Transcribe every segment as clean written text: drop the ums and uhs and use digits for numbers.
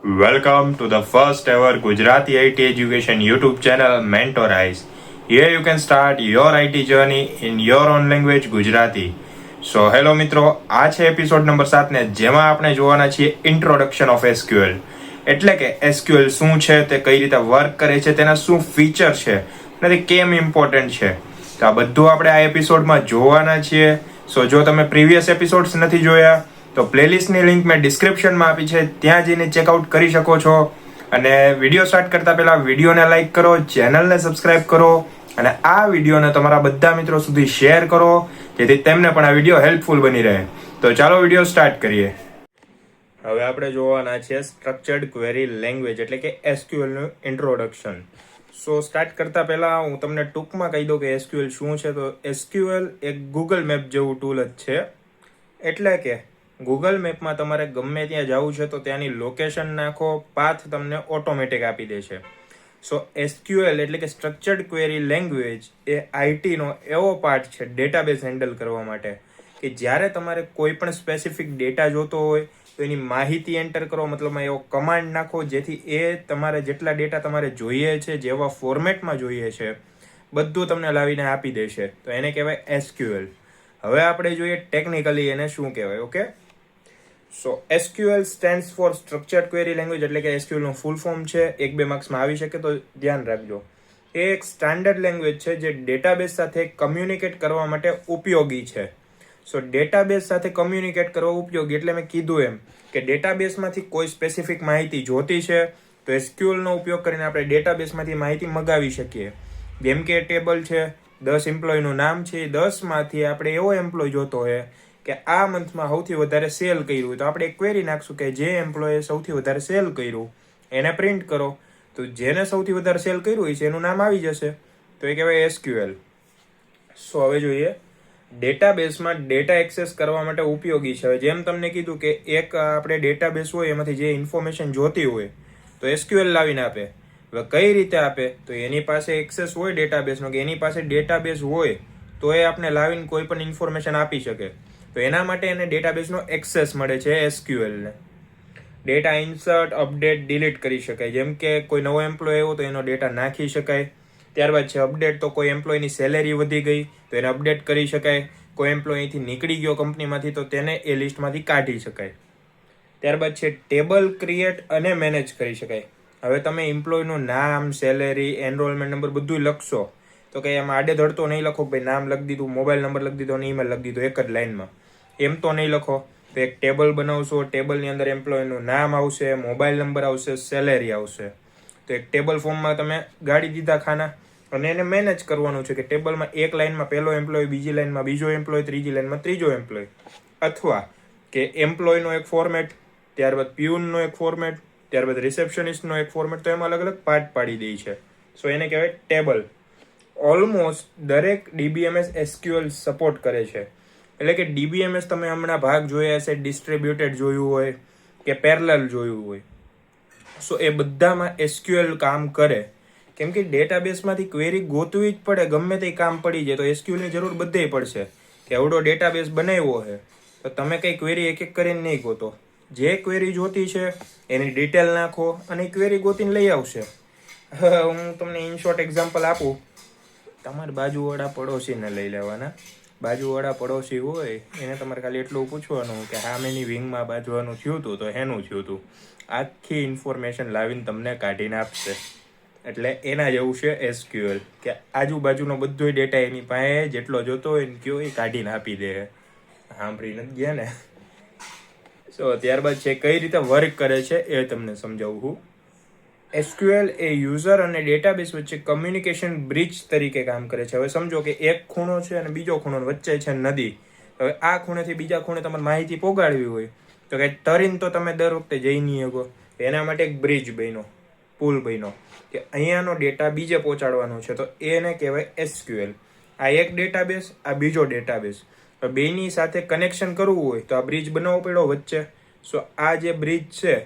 Welcome to the first ever Gujarati IT education YouTube channel Mentorize. Here you can start your IT journey in your own language Gujarati. So hello મિત્રો, આ છે episode number 7 ને જેમાં આપણે જોવાના છીએ introduction of SQL. એટલે કે SQL શું છે, તે કઈ રીતે વર્ક કરે છે, તેના શું ફીચર છે અને તે કેમ ઇમ્પોર્ટન્ટ છે. તો આ બધું આપણે આ એપિસોડમાં જોવાના છીએ. સો જો તમે પ્રીવિયસ એપિસોડ્સ નથી જોયા તો પ્લેલિસ્ટની લિંક મેં ડિસ્ક્રિપ્શનમાં આપી છે, ત્યાં જઈને ચેકઆઉટ કરી શકો છો. અને વિડીયો સ્ટાર્ટ કરતા પહેલા વિડીયોને લાઈક કરો, ચેનલને સબસ્ક્રાઇબ કરો અને આ વિડીયોને તમારા બધા મિત્રો સુધી શેર કરો, જેથી તેમને પણ આ વિડીયો હેલ્પફુલ બની રહે. તો ચાલો વિડીયો સ્ટાર્ટ કરીએ. હવે આપણે જોવાના છે સ્ટ્રક્ચર્ડ ક્વેરી લેંગ્વેજ એટલે કે SQL નું ઇન્ટ્રોડક્શન. સો સ્ટાર્ટ કરતા પહેલા હું તમને ટૂંકમાં કહી દઉં કે SQL શું છે. તો SQL એક ગૂગલ મેપ જેવું ટૂલ જ છે. એટલે કે ગૂગલ મેપમાં તમારે ગમે ત્યાં જવું છે તો ત્યાંની લોકેશન નાખો, પાથ તમને ઓટોમેટિક આપી દે છે. સો SQL એટલે કે સ્ટ્રક્ચર્ડ ક્વેરી લેંગ્વેજ એ આઈટીનો એવો પાર્ટ છે ડેટાબેઝ હેન્ડલ કરવા માટે કે જ્યારે તમારે કોઈ પણ સ્પેસિફિક ડેટા જોતો હોય તો એની માહિતી એન્ટર કરો, મતલબમાં એવો કમાન્ડ નાખો જેથી એ તમારે જેટલા ડેટા તમારે જોઈએ છે, જેવા ફોર્મેટમાં જોઈએ છે, બધું તમને લાવીને આપી દેશે. તો એને કહેવાય SQL. હવે આપણે જોઈએ ટેકનિકલી એને શું કહેવાય. Okay, so SQL stands for structured query language એટલે કે SQL નું ફૂલ ફોર્મ છે. 1-2 માર્ક્સમાં આવી શકે તો ધ્યાન રાખજો. એ એક સ્ટાન્ડર્ડ લેંગ્વેજ છે જે ડેટાબેઝ સાથે કમ્યુનિકેટ કરવા માટે ઉપયોગી છે. સો ડેટાબેઝ સાથે કમ્યુનિકેટ કરવા ઉપયોગી એટલે મેં કીધું એમ કે ડેટાબેઝમાંથી કોઈ સ્પેસિફિક માહિતી જોતી છે તો SQL નો ઉપયોગ કરીને આપણે ડેટાબેઝમાંથી માહિતી મગાવી શકીએ. જેમ કે ટેબલ છે, 10 એમ્પ્લોયનું નામ છે, 10 માંથી આપણે એવો એમ્પ્લોય જોતો હોય કે આ મંથમાં સૌથી વધારે સેલ કર્યું, તો આપણે એક ક્વેરી નાખશું કે જે એમ્પ્લોયે સૌથી વધારે સેલ કર્યું એને પ્રિન્ટ કરો. તો જેને સૌથી વધારે સેલ કર્યું હોય છે એનું નામ આવી જશે. તો એ કહેવાય SQL. સો હવે જોઈએ ડેટાબેઝમાં ડેટા એક્સેસ કરવા માટે ઉપયોગી છે. જેમ તમને કીધું કે એક આપણે ડેટાબેઝ હોય એમાંથી જે ઇન્ફોર્મેશન જોતી હોય તો SQL લાવીને આપે. હવે કઈ રીતે આપે? તો એની પાસે એક્સેસ હોય ડેટાબેઝનો, કે એની પાસે ડેટાબેઝ હોય તો એ આપણે લાવીને કોઈ પણ ઇન્ફોર્મેશન આપી શકે. તો એના માટે એને ડેટાબેઝનો એક્સેસ મળે છે SQL ને. ડેટા ઇન્સર્ટ, અપડેટ, ડિલીટ કરી શકાય. જેમ કે કોઈ નવો એમ્પ્લોય આવ્યો તો એનો ડેટા નાખી શકાય. ત્યારબાદ છે અપડેટ, તો કોઈ એમ્પ્લોયની સેલેરી વધી ગઈ તો એને અપડેટ કરી શકાય. કોઈ એમ્પ્લોય અહીંથી નીકળી ગયો કંપનીમાંથી તો તેને એ લિસ્ટમાંથી કાઢી શકાય. ત્યારબાદ છે ટેબલ ક્રિએટ અને મેનેજ કરી શકાય. હવે તમે એમ્પ્લોયનું નામ, સેલેરી, એનરોલમેન્ટ નંબર બધું લખશો તો કે એમાં આડે ધડતો નહીં લખો ભાઈ નામ લખી દીધું, મોબાઈલ નંબર લખી દીધો અને ઈમેલ લખી દીધો એક જ લાઈનમાં. એમ તો નહીં લખો. તો એક ટેબલ બનાવશો, ટેબલની અંદર એમ્પ્લોયનું નામ આવશે, મોબાઈલ નંબર આવશે, સેલેરી આવશે. તો એક ટેબલ ફોર્મમાં તમે ગાડી દીધા ખાના અને એને મેનેજ કરવાનું છે કે ટેબલમાં એક લાઈનમાં પહેલો એમ્પ્લોય, બીજી લાઈનમાં બીજો એમ્પ્લોય, ત્રીજી લાઈનમાં ત્રીજો એમ્પ્લોય. અથવા કે એમ્પ્લોયનો એક ફોર્મેટ, ત્યારબાદ પ્યુનનો એક ફોર્મેટ, ત્યારબાદ રિસેપ્શનિસ્ટનો એક ફોર્મેટ. તો એમાં અલગ અલગ પાર્ટ પાડી દે છે. સો એને કહેવાય ટેબલ. ઓલમોસ્ટ દરેક DBMS SQL સપોર્ટ કરે છે. એટલે કે DBMS તમે હમણાં ભાગ જોયા હશે, ડિસ્ટ્રીબ્યુટેડ જોયું હોય કે પેરેલલ જોયું હોય. સો એ બધામાં SQL કામ કરે. કેમ કે ડેટાબેઝમાંથી ક્વેરી ગોતવી જ પડે, ગમે તે કામ પડી જાય તો SQL ની જરૂર બધે પડશે. કે એવડો ડેટાબેઝ બનાવ્યો છે તો તમે કઈ ક્વેરી એક એક કરીને નહીં ગોતો. જે ક્વેરી જોતી છે એની ડિટેલ નાખો અને ક્વેરી ગોતીને લઈ આવશે. હું તમને ઇન શોર્ટ એક્ઝામ્પલ આપું. તમારે બાજુવાળા પડોશીને લઈ લેવાના. બાજુવાળા પડોશી હોય એને તમારે ખાલી એટલું પૂછવાનું કે સામેની વિંગમાં બાજવાનું થયું હતું તો હેનું થયું હતું. આખી ઇન્ફોર્મેશન લાવીને તમને કાઢીને આપશે. એટલે એના જેવું છે SQL કે આજુબાજુનો બધો ડેટા એની પાસે જેટલો જોતો હોય ને કયો એ કાઢીને આપી દે. સાંભળી નથી ગયા ને? સો ત્યારબાદ છે કઈ રીતે વર્ક કરે છે એ તમને સમજાવું છું. SQL એ યુઝર અને ડેટાબેઝ વચ્ચે કમ્યુનિકેશન બ્રિજ તરીકે કામ કરે છે. હવે સમજો કે એક ખૂણો છે અને બીજો ખૂણો, વચ્ચે છે નદી. હવે આ ખૂણેથી બીજા ખૂણે તમારે માહિતી પોગાડવી હોય તો કે તરીને તો તમે દર વખતે જઈ નહીં શકો. એના માટે એક બ્રિજ બન્યો, પુલ બન્યો કે અહીંયાનો ડેટા બીજે પહોંચાડવાનો છે તો એને કહેવાય SQL. આ એક ડેટાબેઝ, આ બીજો ડેટાબેઝ. બેની સાથે કનેક્શન કરવું હોય તો આ બ્રિજ બનાવવો પડ્યો વચ્ચે. સો આ જે બ્રિજ છે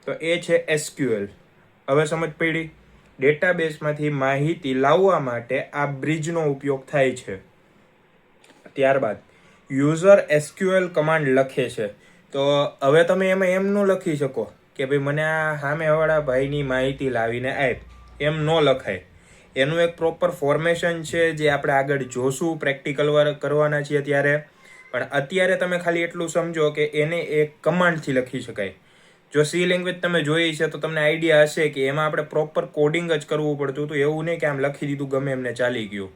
તો એ છે SQL. હવે સમજ પડી? ડેટાબેઝમાંથી માહિતી લાવવા માટે આ બ્રિજનો ઉપયોગ થાય છે. ત્યારબાદ યુઝર SQL કમાન્ડ લખે છે. તો હવે તમે એમાં એમ ન લખી શકો કે ભાઈ મને આ સામેવાળા ભાઈની માહિતી લાવીને આપ, એમ ન લખાય. એનું એક પ્રોપર ફોર્મેશન છે જે આપણે આગળ જોશું, પ્રેક્ટિકલ વર્ક કરવાના છીએ ત્યારે. પણ અત્યારે તમે ખાલી એટલું સમજો કે એને એક કમાન્ડથી લખી શકાય. જો સી લેંગ્વેજ તમે જોઈ છે તો તમને આઈડિયા હશે કે એમાં આપણે પ્રોપર કોડિંગ જ કરવું પડતું હતું. એવું નહીં કે આમ લખી દીધું ગમે એમને ચાલી ગયું.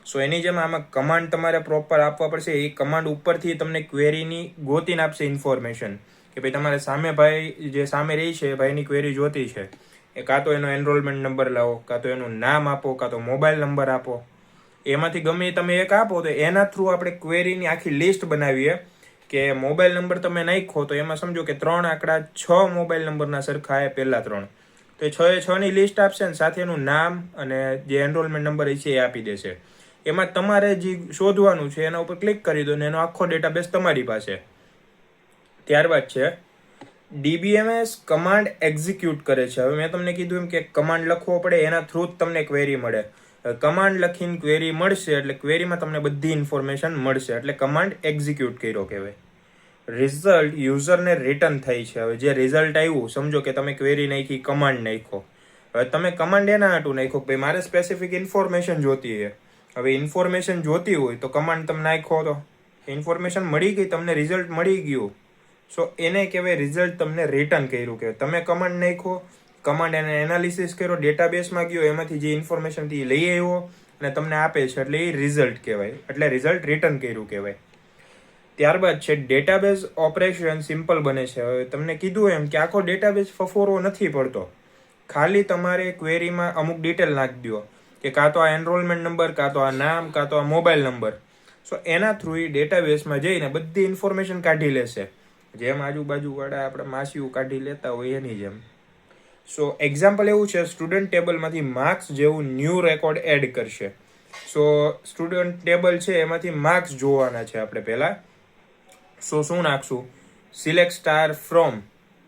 સો એની જેમ આમાં કમાન્ડ તમારે પ્રોપર આપવા પડશે. એ કમાન્ડ ઉપરથી તમને ક્વેરીની ગોતીને આપશે ઇન્ફોર્મેશન કે ભાઈ તમારે સામે ભાઈ જે સામે રહી છે એ ભાઈની ક્વેરી જોતી છે, એ કાં તો એનો એનરોલમેન્ટ નંબર લાવો, કાં તો એનું નામ આપો, કાં તો મોબાઈલ નંબર આપો. એમાંથી ગમે તમે એક આપો તો એના થ્રુ આપણે ક્વેરીની આખી લિસ્ટ બનાવીએ કે મોબાઈલ નંબર તમે નાખો તો એમાં સમજો કે 3 આંકડા 6 મોબાઈલ નંબરના સરખા પહેલા 3, તો એ 6 લિસ્ટ આપશે ને સાથે એનું નામ અને જે એનરોલમેન્ટ નંબર છે એ આપી દેશે. એમાં તમારે જે શોધવાનું છે એના ઉપર ક્લિક કરી દો ને એનો આખો ડેટાબેઝ તમારી પાસે. ત્યારબાદ છે DBMS કમાન્ડ એક્ઝિક્યુટ કરે છે. હવે મેં તમને કીધું એમ કે કમાન્ડ લખવો પડે, એના થ્રુ જ તમને ક્વેરી મળે. કમાન્ડ લખીને ક્વેરી મળશે એટલે ક્વેરીમાં તમને બધી ઇન્ફોર્મેશન મળશે, એટલે કમાન્ડ એક્ઝિક્યુટ કર્યો કહેવાય. રિઝલ્ટ યુઝરને રિટર્ન થઈ છે. હવે જે રિઝલ્ટ આવ્યું, સમજો કે તમે ક્વેરી નાખી, કમાન્ડ નાખ્યો. હવે તમે કમાન્ડ એના હાટું નાખ્યો કે ભાઈ મારે સ્પેસિફિક ઇન્ફોર્મેશન જોતી છે. હવે ઇન્ફોર્મેશન જોતી હોય તો કમાન્ડ તમે નાખો તો ઇન્ફોર્મેશન મળી ગઈ, તમને રિઝલ્ટ મળી ગયું. સો એને કહેવાય રિઝલ્ટ તમને રિટર્ન કર્યું કહેવાય. તમે કમાન્ડ નાખ્યો, કમાન્ડ એને એનાલિસિસ કર્યો, ડેટાબેઝમાં ગયો, એમાંથી જે ઇન્ફોર્મેશન લઈ આવ્યો અને તમને આપે છે એટલે એ રિઝલ્ટ કહેવાય. એટલે રિઝલ્ટ રિટર્ન કર્યું કહેવાય. ત્યારબાદ છે ડેટાબેઝ ઓપરેશન સિમ્પલ બને છે. હવે તમને કીધું એમ કે આખો ડેટાબેઝ ફફોરો નથી પડતો. ખાલી તમારે ક્વેરીમાં અમુક ડિટેલ નાખી દો કે કાં તો આ એનરોલમેન્ટ નંબર, કાં તો આ નામ, કાં તો આ મોબાઈલ નંબર. સો એના થ્રુ એ ડેટાબેઝમાં જઈને બધી ઇન્ફોર્મેશન કાઢી લેશે, જેમ આજુબાજુવાળા આપણે માસીઓ કાઢી લેતા હોય એની જેમ. સો એક્ઝામ્પલ એવું છે, સ્ટુડન્ટ ટેબલમાંથી માર્ક્સ જેવું ન્યૂ રેકોર્ડ એડ કરશે. સો સ્ટુડન્ટ ટેબલ છે એમાંથી માર્ક્સ જોવાના છે આપણે પહેલા. સો શું નાખશું? Select star from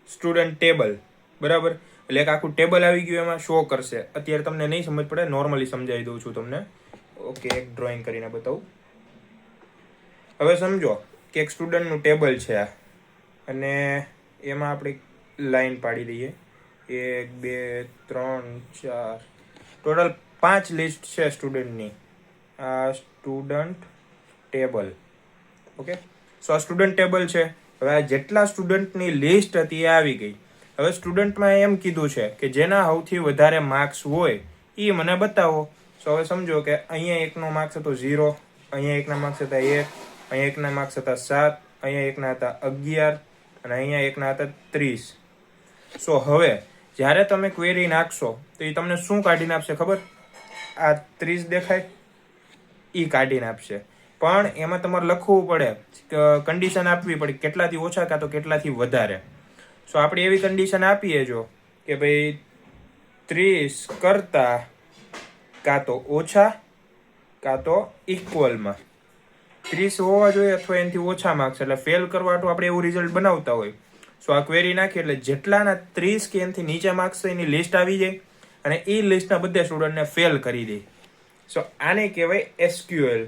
student table, બરાબર. એટલે એક આખું ટેબલ આવી ગયું, એમાં શો કરશે. અત્યારે તમને નહીં સમજ પડે, નોર્મલી સમજાવી દઉં છું તમને. ઓકે, એક ડ્રોઈંગ કરીને બતાવું. હવે સમજો કે એક સ્ટુડન્ટનું ટેબલ છે આ, અને એમાં આપણે લાઈન પાડી દઈએ 1 2 3 4, ટોટલ 5 લિસ્ટ છે સ્ટુડન્ટની. આ સ્ટુડન્ટ ટેબલ. ઓકે, સો આ સ્ટુડન્ટ ટેબલ છે. હવે આ જેટલા સ્ટુડન્ટની લિસ્ટ હતી એ આવી ગઈ. હવે સ્ટુડન્ટમાં એમ કીધું છે કે જેના સૌથી વધારે માર્ક્સ હોય એ મને બતાવો. સો હવે સમજો કે અહીંયા એકનો માર્ક્સ હતો 0, અહીંયા એકના માર્ક્સ હતા 1, અહીંયા એકના માર્ક્સ હતા 7, અહીંયા એકના હતા 11 અને અહીંયા એકના હતા 30. સો હવે જ્યારે તમે ક્વેરી નાખશો તો એ તમને શું કાઢીને આપશે ખબર? આ 30 દેખાય, એ કાઢીને આપશે. પણ એમાં તમારે લખવું પડે, કન્ડિશન આપવી પડે, કેટલાથી ઓછા કાં તો કેટલાથી વધારે. સો આપણે એવી કન્ડિશન આપીએ જો કે ભાઈ 30 કરતા કાં તો ઓછા કાં તો ઇક્વલમાં 30 હોવા જોઈએ અથવા એનાથી ઓછા માર્ક્સ, એટલે ફેલ કરવા તો આપણે એવું રિઝલ્ટ બનાવતા હોય. સો આ ક્વેરી નાખીએ એટલે જેટલાના 30 કે એનાથી નીચે માર્ક્સ છે એની લિસ્ટ આવી જાય અને એ લિસ્ટના બધા સ્ટુડન્ટને ફેલ કરી દે. સો આને કહેવાય એસક્યુએલ.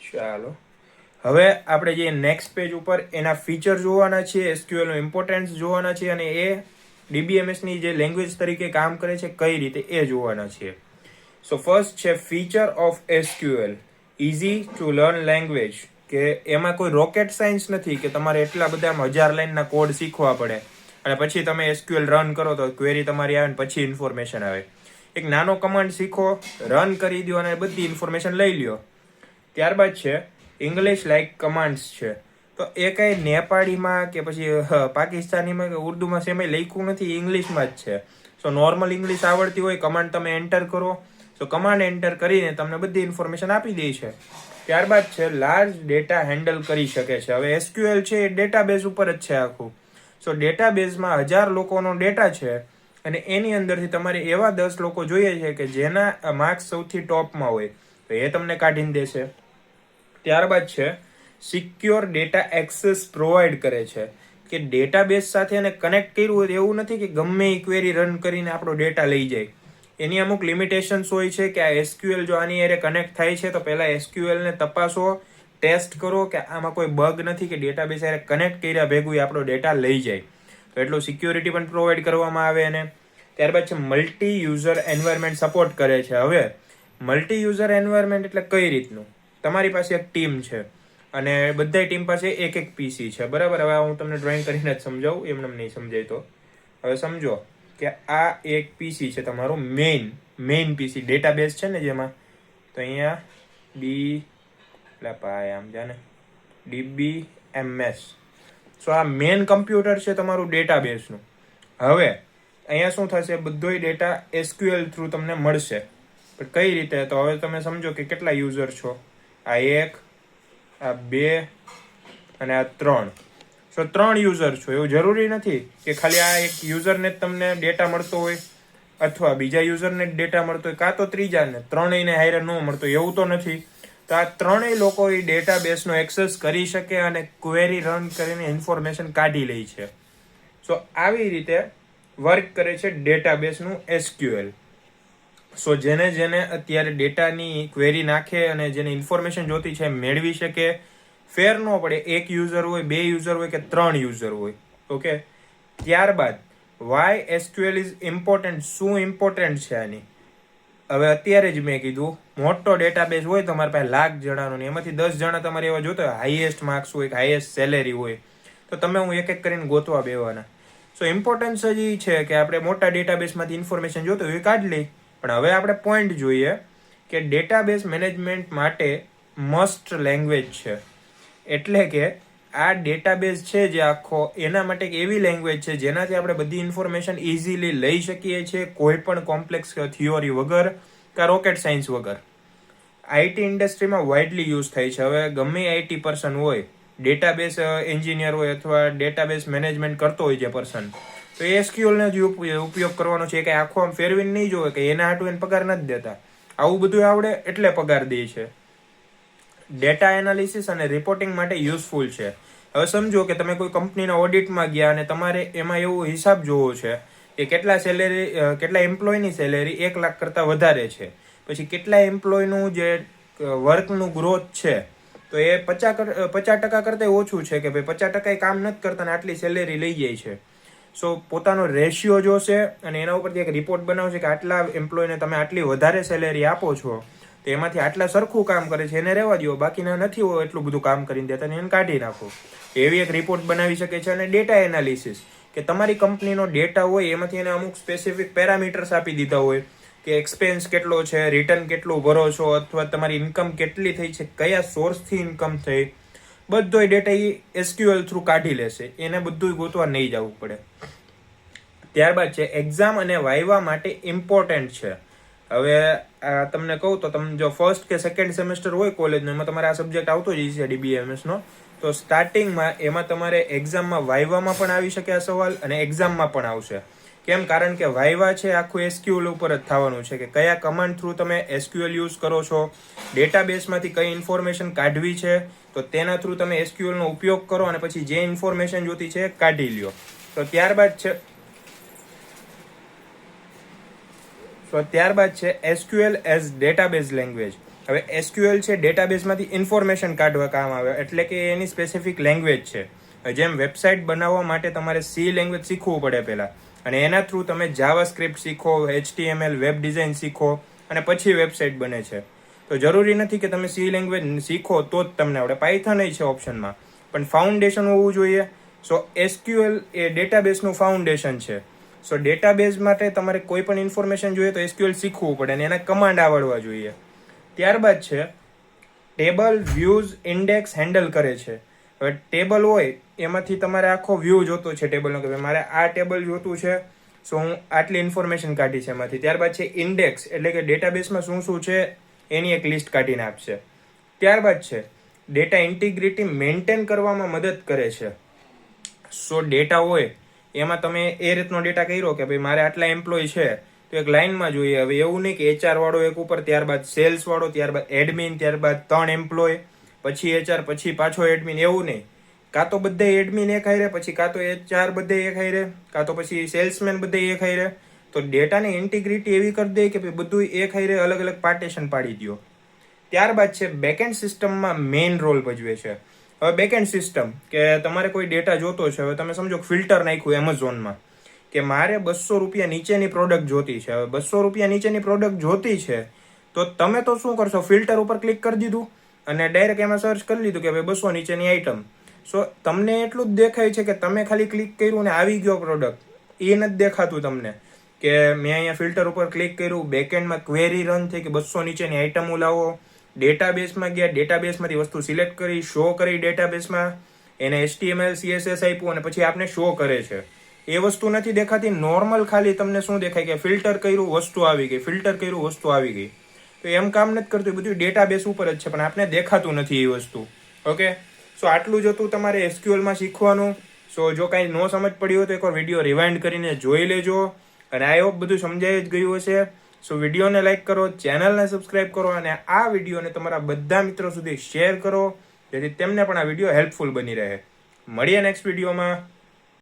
ચાલો હવે આપણે જે નેક્સ્ટ પેજ ઉપર એના ફીચર જોવાના છે, એસક્યુએલ નો ઇમ્પોર્ટન્સ જોવાના છે અને એ DBMS ની જે લેંગ્વેજ તરીકે કામ કરે છે કઈ રીતે એ જોવાના છે. સો ફર્સ્ટ છે feature of SQL, easy to learn language. કે એમાં કોઈ રોકેટ સાયન્સ નથી કે તમારે એટલા બધા 1000 લાઈનના કોડ શીખવા પડે અને પછી તમે SQL રન કરો તો ક્વેરી તમારી આવે ને પછી ઇન્ફોર્મેશન આવે. એક નાનો કમાન્ડ શીખો, રન કરી દો અને બધી ઇન્ફોર્મેશન લઈ લ્યો. ત્યારબાદ છે ઇંગ્લિશ લાઇક કમાન્ડ્સ છે. તો એ કઈ નેપાળીમાં કે પછી પાકિસ્તાનીમાં કે ઉર્દુમાં સેમ લખ્યું નથી, ઇંગ્લિશમાં જ છે. સો નોર્મલ ઇંગ્લિશ આવડતી હોય, કમાન્ડ તમે એન્ટર કરો, તો કમાન્ડ એન્ટર કરીને તમને બધી ઇન્ફોર્મેશન આપી દે છે. ત્યારબાદ છે લાર્જ ડેટા હેન્ડલ કરી શકે છે. હવે SQL છે એ ડેટાબેઝ ઉપર જ છે આખું. સો ડેટાબેઝમાં 1000 લોકોનો ડેટા છે અને એની અંદરથી તમારે એવા 10 લોકો જોઈએ છે કે જેના માર્ક્સ સૌથી ટોપમાં હોય, તો એ તમને કાઢીને દેશે. ત્યારબાદ છે સિક્યોર ડેટા એક્સેસ પ્રોવાઈડ કરે છે કે ડેટાબેઝ સાથે એને કનેક્ટ કર્યું હોય એવું નથી કે ગમે એ ક્વેરી રન કરીને આપણો ડેટા લઈ જાય. એની અમુક લિમિટેશન્સ હોય છે કે આ SQL જો આની એરે કનેક્ટ થાય છે તો પહેલા SQL ને તપાસો, ટેસ્ટ કરો કે આમાં કોઈ બગ નથી કે ડેટાબેઝ સાથે કનેક્ટ કર્યા ભેગું આપણો ડેટા લઈ જાય. તો એટલું સિક્યોરિટી પણ પ્રોવાઈડ કરવામાં આવે. અને ત્યારબાદ છે મલ્ટી યુઝર એન્વાયરમેન્ટ સપોર્ટ કરે છે. હવે મલ્ટી યુઝર એન્વાયરમેન્ટ એટલે કઈ રીતનું? તમારી પાસે એક ટીમ છે અને બધા ટીમ પાસે એક એક પીસી છે, બરાબર? હવે હું તમને ડ્રોઈંગ કરીને જ સમજાવું, એમને નહીં સમજાય તો. હવે સમજો કે આ એક પીસી છે તમારું મેઇન પીસી, ડેટાબેઝ છે ને જેમાં, તો અહીંયા DBMS. સો આ મેઇન કમ્પ્યુટર છે તમારું ડેટાબેઝનું. હવે અહીંયા શું થશે, બધોય ડેટા SQL થ્રુ તમને મળશે. પણ કઈ રીતે? તો હવે તમે સમજો કે કેટલા યુઝર છો. આ 1, આ 2 અને આ 3. સો 3 યુઝર છો. એવું જરૂરી નથી કે ખાલી આ એક યુઝરને જ તમને ડેટા મળતો હોય અથવા બીજા યુઝરને જ ડેટા મળતો હોય, કાં તો ત્રીજાને, ત્રણેયને હારે ન મળતો, એવું તો નથી. તો આ ત્રણેય લોકો એ ડેટાબેઝનો એક્સેસ કરી શકે અને ક્વેરી રન કરીને ઇન્ફોર્મેશન કાઢી લે છે. સો આવી રીતે વર્ક કરે છે ડેટાબેઝનું SQL. સો જેને અત્યારે ડેટાની ક્વેરી નાખે અને જેને ઇન્ફોર્મેશન જોતી છે મેળવી શકે, ફેર ન પડે એક યુઝર હોય, 2 યુઝર હોય કે 3 યુઝર હોય. ઓકે, ત્યારબાદ વાય SQL ઇઝ ઇમ્પોર્ટન્ટ. શું ઇમ્પોર્ટન્ટ છે આની? હવે અત્યારે જ મેં કીધું, મોટો ડેટાબેઝ હોય તમારી પાસે લાખ જણાનો, એમાંથી 10 જણા તમારે એવા જોતા હોય, હાઈએસ્ટ માર્ક્સ હોય, હાઈએસ્ટ સેલેરી હોય, તો તમે હું એક એક કરીને ગોતવા બેવાના. સો ઇમ્પોર્ટન્સ જ એ છે કે આપણે મોટા ડેટાબેઝમાંથી ઇન્ફોર્મેશન જોતો હોય એ કાઢી લઈ. પણ હવે આપણે પોઈન્ટ જોઈએ કે ડેટાબેઝ મેનેજમેન્ટ માટે મસ્ટ લેંગ્વેજ છે. એટલે કે આ ડેટાબેઝ છે જે આખો, એના માટે એક એવી લેંગ્વેજ છે જેનાથી આપણે બધી ઇન્ફોર્મેશન ઇઝીલી લઈ શકીએ છીએ, કોઈ પણ કોમ્પ્લેક્સ થિયોરી વગર કે રોકેટ સાયન્સ વગર. IT ઇન્ડસ્ટ્રીમાં વાઇડલી યુઝ થાય છે. હવે ગમે IT પર્સન હોય, ડેટાબેઝ એન્જિનિયર હોય અથવા ડેટાબેઝ મેનેજમેન્ટ કરતો હોય જે પર્સન, તો એ SQLનો જ ઉપયોગ કરવાનો છે. કે આખો આમ ફેરવીને નહીં જોવે કે એના હાટું એને પગાર નથી દેતા. આવું બધું આવડે એટલે પગાર દે છે. ડેટા એનાલિસિસ અને રિપોર્ટિંગ માટે યુઝફુલ છે. હવે સમજો કે તમે કોઈ કંપનીના ઓડિટમાં ગયા અને તમારે એમાં એવો હિસાબ જોવો છે કે કેટલા એમ્પ્લોયની સેલેરી 1 લાખ કરતાં વધારે છે, પછી કેટલા એમ્પ્લોયનું જે વર્કનું ગ્રોથ છે તો એ 50% કરતાં ઓછું છે, કે ભાઈ 50% કામ નથી કરતા ને આટલી સેલેરી લઈ જાય છે. સો પોતાનો રેશિયો જોશે અને એના ઉપરથી એક રિપોર્ટ બનાવશે કે આટલા એમ્પ્લોયને તમે આટલી વધારે સેલેરી આપો છો, તો એમાંથી આટલા સરખું કામ કરે છે એને રહેવા દો, બાકીના નથી હોય એટલું બધું કામ કરીને દેતા એને કાઢી નાખો. એવી એક રિપોર્ટ બનાવી શકે છે. અને ડેટા એનાલિસિસ, કે તમારી કંપનીનો ડેટા હોય એમાંથી એને અમુક સ્પેસિફિક પેરામીટર્સ આપી દીધા હોય કે એક્સપેન્સ કેટલો છે, રિટર્ન કેટલું ભરો છો, અથવા તમારી ઇન્કમ કેટલી થઈ છે, કયા સોર્સથી ઇન્કમ થઈ, બધો ડેટા એ SQL થ્રુ કાઢી લેશે. એને બધું ગોતવા નહીં જવું પડે. ત્યારબાદ છે એક્ઝામ અને વાઇવા માટે ઇમ્પોર્ટન્ટ છે. હવે તમને કહું તો તમે જો ફર્સ્ટ કે સેકન્ડ સેમેસ્ટર હોય કોલેજનો, એમાં તમારે આ સબ્જેક્ટ આવતો જ છે DBMS નો, તો સ્ટાર્ટિંગમાં એમાં તમારે એક્ઝામમાં વાઇવામાં પણ આવી શકે આ સવાલ અને એક્ઝામમાં પણ આવશે. કેમ? કારણ કે વાઇવા છે આખું SQL ઉપર જ થવાનું છે, કે કયા કમાન્ડ થ્રુ તમે SQL યુઝ કરો છો, ડેટાબેઝમાંથી કઈ ઇન્ફોર્મેશન કાઢવી છે તો તેના થ્રુ તમે SQL નો ઉપયોગ કરો અને પછી જે ઇન્ફોર્મેશન જોતી છે કાઢી લ્યો. તો ત્યારબાદ છે SQL એઝ ડેટાબેઝ લેંગ્વેજ. હવે SQL છે ડેટાબેઝમાંથી ઇન્ફોર્મેશન કાઢવા કામ આવે, એટલે કે એની સ્પેસિફિક લેંગ્વેજ છે. જેમ વેબસાઇટ બનાવવા માટે તમારે C લેંગ્વેજ શીખવું પડે પહેલા, અને એના થ્રુ તમે જાવાસ્ક્રિપ્ટ શીખો, HTML વેબ ડિઝાઇન શીખો અને પછી વેબસાઇટ બને છે. તો જરૂરી નથી કે તમે C લેંગ્વેજ શીખો તો જ તમને આવડે. પાયથન છે ઓપ્શનમાં, પણ ફાઉન્ડેશન હોવું જોઈએ. સો SQL એ ડેટાબેઝનું ફાઉન્ડેશન છે. સો ડેટાબેઝ માટે તમારે કોઈ પણ ઇન્ફોર્મેશન જોઈએ તો SQL શીખવું પડે અને એના કમાન્ડ આવડવા જોઈએ. ત્યારબાદ છે ટેબલ, વ્યૂઝ, ઇન્ડેક્સ હેન્ડલ કરે છે. હવે ટેબલ હોય એમાંથી તમારે આખો વ્યૂ જોતો છે ટેબલનો, કે મારે આ ટેબલ જોતું છે, સો હું આટલી ઇન્ફોર્મેશન કાઢી છે એમાંથી. ત્યારબાદ છે ઇન્ડેક્સ, એટલે કે ડેટાબેઝમાં શું શું છે એની એક લિસ્ટ કાઢીને આપશે. ત્યારબાદ છે ડેટા ઇન્ટિગ્રિટી મેન્ટેન કરવામાં મદદ કરે છે. સો ડેટા હોય એમાં તમે એ રીતનો ડેટા કર્યો કે ભાઈ મારે આટલા એમ્પ્લોય છે તો એક લાઇનમાં જોઈએ. હવે એવું નહીં કે HR વાળો એક ઉપર, ત્યારબાદ સેલ્સ વાળો, ત્યારબાદ એડમિન, ત્યારબાદ 3 એમ્પ્લોય, પછી HR, પછી પાછો એડમિન, એવું નહીં. કાં તો બધે એડમિન એક હારે, પછી કાં તો HR બધે એક હારે, કાં તો પછી સેલ્સમેન બધે એક હારે. તો ડેટાની ઇન્ટિગ્રિટી એવી કરી દે કે ભાઈ બધું એક હારે અલગ અલગ પાર્ટીશન પાડી દો. ત્યારબાદ છે બેકએન્ડ સિસ્ટમમાં મેઇન રોલ ભજવે છે. હવે બેકએન્ડ સિસ્ટમ કે તમારે કોઈ ડેટા જોતો છે, હવે તમે સમજો ફિલ્ટર નાખ્યું એમેઝોનમાં કે મારે 200 રૂપિયા નીચેની પ્રોડક્ટ જોતી છે. હવે 200 રૂપિયા નીચેની પ્રોડક્ટ જોતી છે તો તમે તો શું કરશો, ફિલ્ટર ઉપર ક્લિક કરી દીધું અને ડાયરેક્ટ એમાં સર્ચ કરી લીધું કે ભાઈ 200 નીચેની આઈટમ. સો તમને એટલું જ દેખાય છે કે તમે ખાલી ક્લિક કર્યું ને આવી ગયો પ્રોડક્ટ, એ નથી દેખાતું તમને કે મેં અહીંયા ફિલ્ટર ઉપર ક્લિક કર્યું, બેકએન્ડમાં ક્વેરી રન થઈ કે 200 નીચેની આઈટમો લાવો, ડેટાબેઝમાં ગયા, ડેટાબેઝમાંથી વસ્તુ સિલેક્ટ કરી, શો કરી ડેટાબેઝમાં, એને HTML CSS આપ્યું અને પછી આપને શો કરે છે. એ વસ્તુ નથી દેખાતી. નોર્મલ ખાલી તમને શું દેખાય કે ફિલ્ટર કર્યું વસ્તુ આવી ગઈ, ફિલ્ટર કર્યું વસ્તુ આવી ગઈ. તો એમ કામ નથી કરતું, બધું ડેટાબેઝ ઉપર જ છે પણ આપને દેખાતું નથી એ વસ્તુ. ઓકે, સો આટલું જ હતું તમારે SQLમાં શીખવાનું. સો જો કાંઈ ન સમજ પડી હોય તો એકવાર વિડીયો રિવાઇન્ડ કરીને જોઈ લેજો અને આઈ હોપ બધું સમજાઈ જ ગયું હશે. સો વિડીયોને લાઈક કરો, ચેનલને સબસ્ક્રાઇબ કરો અને આ વિડીયોને તમારા બધા મિત્રો સુધી શેર કરો જેથી તેમને પણ આ વિડીયો હેલ્પફુલ બની રહે. મળીએ નેક્સ્ટ વિડીયોમાં.